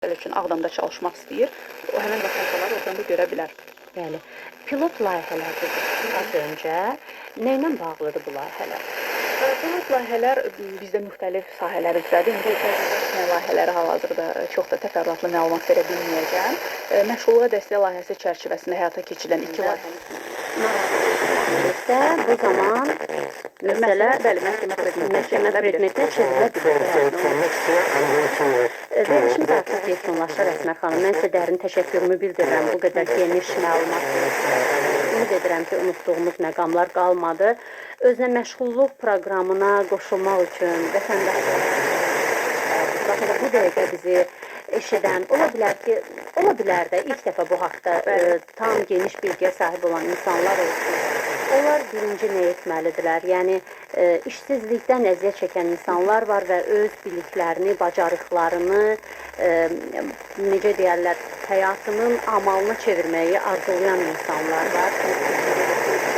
üçün Ağdamda çalışmaq istəyir. O həmin vakansiyaları oradan da görə bilər. Bəli. Pilot layihələr dedik az öncə. Nə ilə bağlıdır bu layihələr? Pilot layihələr bizdə müxtəlif sahələr üzrədir. İndi təcrübə layihələri hal-hazırda çox da təfərrüatlı məlumat verə bilməyəcəm. Məşğulluğa dəstək layihəsi çərçivəsində həyata keçirilən 2 layihənin bu zaman məsələ məhkəmə məhkəmə predmetinə çevrilə bilər. Verilişimiz artıq yekunlaşır Əsmər xanım. Mən sizə dərin təşəkkürümü bildirirəm. Bu qədər geniş məlumat ümid edirəm ki, unutduğumuz məqamlar qalmadı. Özünə məşğulluq proqramına qoşulmaq üçün vətəndaşlar baxın, bu dəqiqə bizi eşidən, ola bilər də ilk dəfə bu haqda tam geniş bilgiyə sahib olan insanlar olsun. Onlar birinci nə etməlidirlər? Yəni, işsizlikdən əziyyət çəkən insanlar var və öz biliklərini, bacarıqlarını, necə deyərlər, həyatının amalına çevirməyi arzulayan insanlar var.